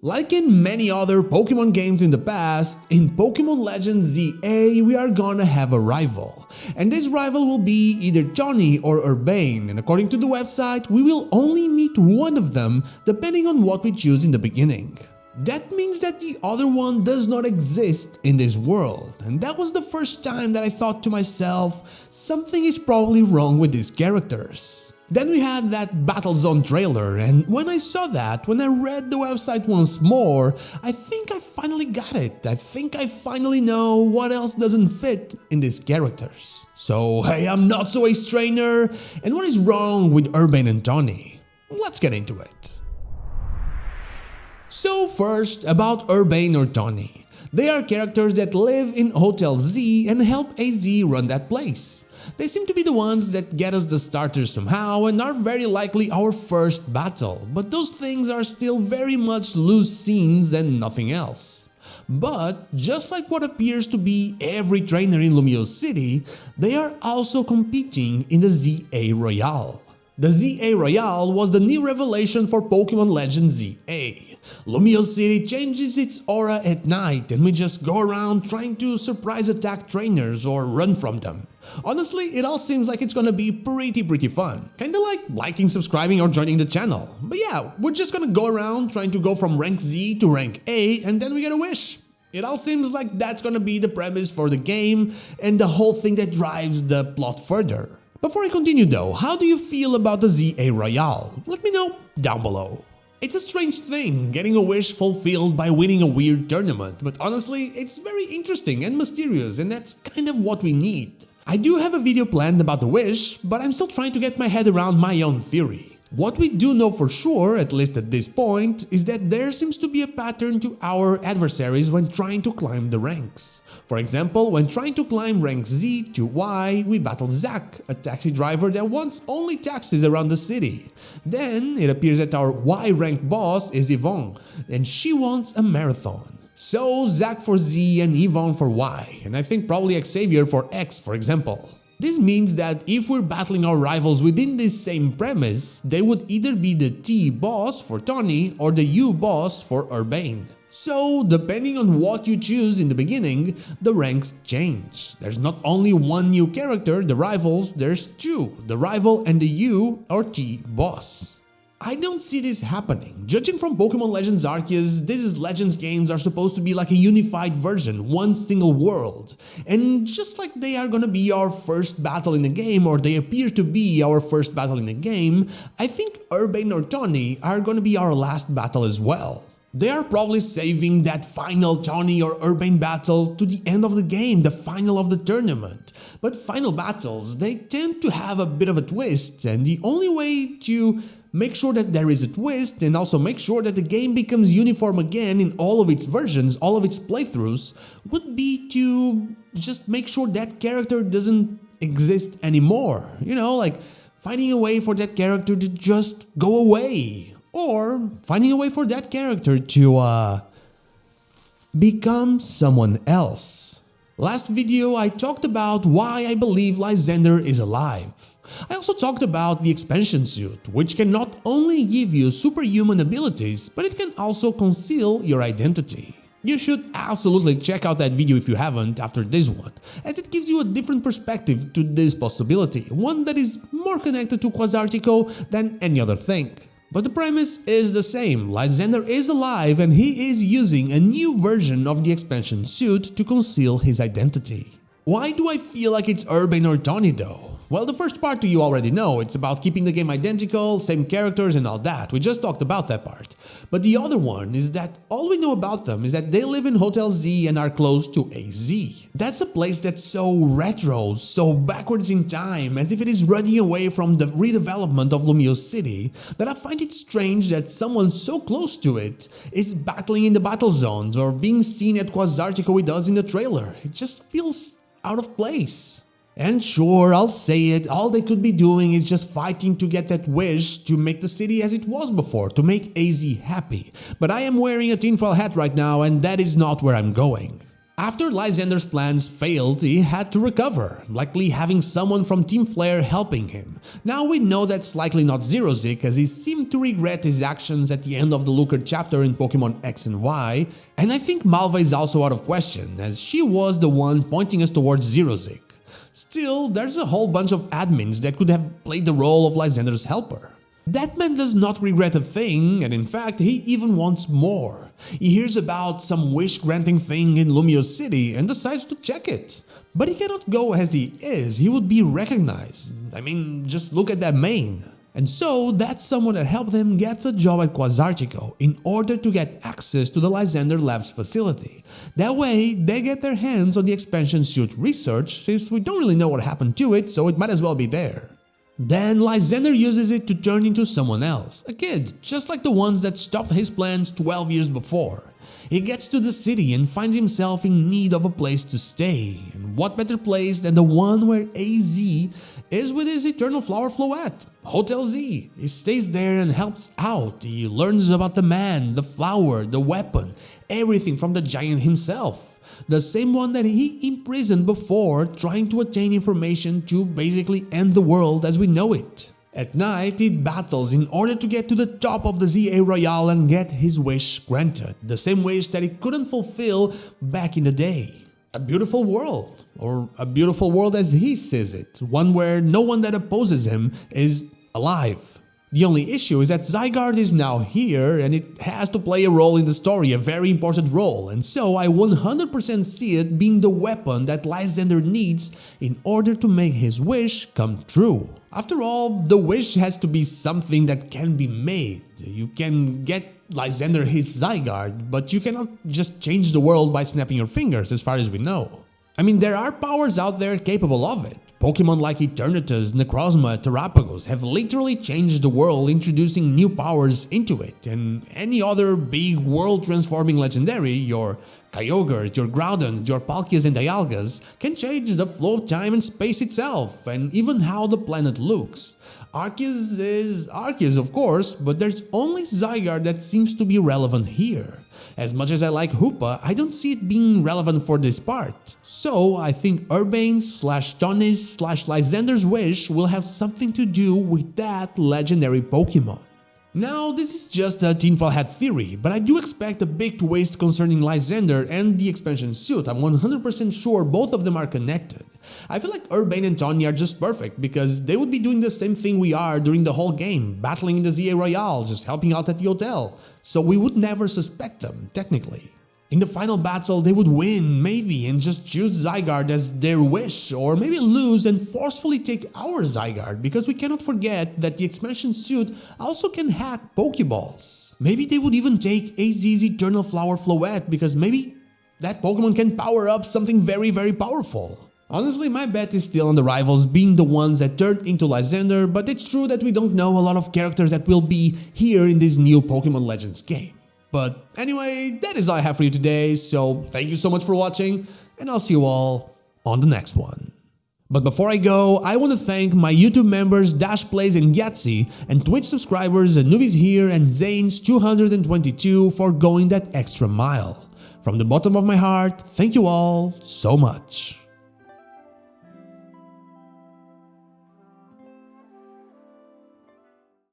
Like in many other Pokemon games in the past, in Pokemon Legends Z-A we are gonna have a rival. And this rival will be either Taunie or Urbain, and according to the website, we will only meet one of them depending on what we choose in the beginning. That means that the other one does not exist in this world, and that was the first time that I thought to myself, something is probably wrong with these characters. Then we had that Battle Zone trailer, and when I saw that, when I read the website once more, I think I finally got it. I think I finally know what else doesn't fit in these characters. So hey, I'm not so ace trainer, and what is wrong with Urbain and Taunie? Let's get into it. So first, about Urbain or Taunie. They are characters that live in Hotel Z and help AZ run that place. They seem to be the ones that get us the starters somehow and are very likely our first battle, but those things are still very much loose scenes and nothing else. But just like what appears to be every trainer in Lumiose City, they are also competing in the ZA Royale. The ZA Royale was the new revelation for Pokemon Legends Z-A. Lumiose City changes its aura at night and we just go around trying to surprise attack trainers or run from them. Honestly, it all seems like it's gonna be pretty fun. Kinda like liking, subscribing or joining the channel. But yeah, we're just gonna go around trying to go from rank Z to rank A and then we get a wish. It all seems like that's gonna be the premise for the game and the whole thing that drives the plot further. Before I continue though, how do you feel about the ZA Royale? Let me know down below. It's a strange thing, getting a wish fulfilled by winning a weird tournament, but honestly, it's very interesting and mysterious and that's kind of what we need. I do have a video planned about the wish, but I'm still trying to get my head around my own theory. What we do know for sure, at least at this point, is that there seems to be a pattern to our adversaries when trying to climb the ranks. For example, when trying to climb rank Z to Y, we battle Zack, a taxi driver that wants only taxis around the city. Then it appears that our Y rank boss is Yvonne, and she wants a marathon. So Zack for Z and Yvonne for Y, and I think probably Xavier for X, for example. This means that if we're battling our rivals within this same premise, they would either be the T boss for Taunie or the U boss for Urbain. So, depending on what you choose in the beginning, the ranks change. There's not only one new character, the rivals, there's two, the rival and the U or T boss. I don't see this happening. Judging from Pokemon Legends Arceus, these Legends games are supposed to be like a unified version, one single world. And just like they are gonna be our first battle in the game, or they appear to be our first battle in the game, I think Urbain or Taunie are gonna be our last battle as well. They are probably saving that final Taunie or Urbain battle to the end of the game, the final of the tournament. But final battles, they tend to have a bit of a twist, and the only way to make sure that there is a twist and also make sure that the game becomes uniform again in all of its versions, all of its playthroughs, would be to just make sure that character doesn't exist anymore. You know, like finding a way for that character to just go away. Or finding a way for that character to become someone else. Last video I talked about why I believe Lysander is alive. I also talked about the expansion suit, which can not only give you superhuman abilities, but it can also conceal your identity. You should absolutely check out that video if you haven't after this one, as it gives you a different perspective to this possibility, one that is more connected to Quasartico than any other thing. But the premise is the same. Lysander is alive and he is using a new version of the expansion suit to conceal his identity. Why do I feel like it's Urbain or Taunie though? Well, the first part you already know, it's about keeping the game identical, same characters and all that, we just talked about that part. But the other one is that all we know about them is that they live in Hotel Z and are close to AZ. That's a place that's so retro, so backwards in time, as if it is running away from the redevelopment of Lumiose City, that I find it strange that someone so close to it is battling in the battle zones or being seen at Quasartico with us in the trailer. It just feels out of place. And sure, I'll say it, all they could be doing is just fighting to get that wish to make the city as it was before, to make AZ happy. But I am wearing a tinfoil hat right now and that is not where I'm going. After Lysander's plans failed, he had to recover, likely having someone from Team Flare helping him. Now we know that's likely not Zero Zik, as he seemed to regret his actions at the end of the Looker chapter in Pokemon X and Y, and I think Malva is also out of question, as she was the one pointing us towards Zero Zik. Still, there's a whole bunch of admins that could have played the role of Lysander's helper. That man does not regret a thing, and in fact, he even wants more. He hears about some wish-granting thing in Lumiose City and decides to check it. But he cannot go as he is, he would be recognized. I mean, just look at that mane. And so, that someone that helped him gets a job at Quasartico in order to get access to the Lysander Labs facility. That way, they get their hands on the expansion suit research, since we don't really know what happened to it, so it might as well be there. Then Lysander uses it to turn into someone else, a kid, just like the ones that stopped his plans 12 years before. He gets to the city and finds himself in need of a place to stay, and what better place than the one where AZ is with his Eternal Flower Floette, Hotel Z. He stays there and helps out. He learns about the man, the flower, the weapon, everything from the giant himself. The same one that he imprisoned before, trying to attain information to basically end the world as we know it. At night, he battles in order to get to the top of the ZA Royale and get his wish granted, the same wish that he couldn't fulfill back in the day. A beautiful world, or a beautiful world as he sees it, one where no one that opposes him is alive. The only issue is that Zygarde is now here and it has to play a role in the story, a very important role, and so I 100% see it being the weapon that Lysander needs in order to make his wish come true. After all, the wish has to be something that can be made. You can get Lysander his Zygarde, but you cannot just change the world by snapping your fingers as far as we know. I mean, there are powers out there capable of it. Pokemon like Eternatus, Necrozma, Terrapagos have literally changed the world, introducing new powers into it, and any other big world-transforming legendary, your Kyogre, your Groudon, your Palkias and Dialgas, can change the flow of time and space itself, and even how the planet looks. Arceus is Arceus, of course, but there's only Zygarde that seems to be relevant here. As much as I like Hoopa, I don't see it being relevant for this part. So I think Urbain/Taunie's/Lysander's wish will have something to do with that legendary Pokemon. Now, this is just a tinfoil hat theory, but I do expect a big twist concerning Lysander and the expansion suit. I'm 100% sure both of them are connected. I feel like Urbain and Taunie are just perfect because they would be doing the same thing we are during the whole game, battling in the ZA Royale, just helping out at the hotel, so we would never suspect them, technically. In the final battle, they would win, maybe, and just choose Zygarde as their wish, or maybe lose and forcefully take our Zygarde, because we cannot forget that the expansion suit also can hack Pokeballs. Maybe they would even take AZ's Eternal Flower Floette, because maybe that Pokemon can power up something very, very powerful. Honestly, my bet is still on the rivals being the ones that turned into Lysander, but it's true that we don't know a lot of characters that will be here in this new Pokemon Legends game. But anyway, that is all I have for you today, so thank you so much for watching, and I'll see you all on the next one. But before I go, I want to thank my YouTube members Dash Plays and Yahtzee, and Twitch subscribers Anubis Here and Zanes222 for going that extra mile. From the bottom of my heart, thank you all so much.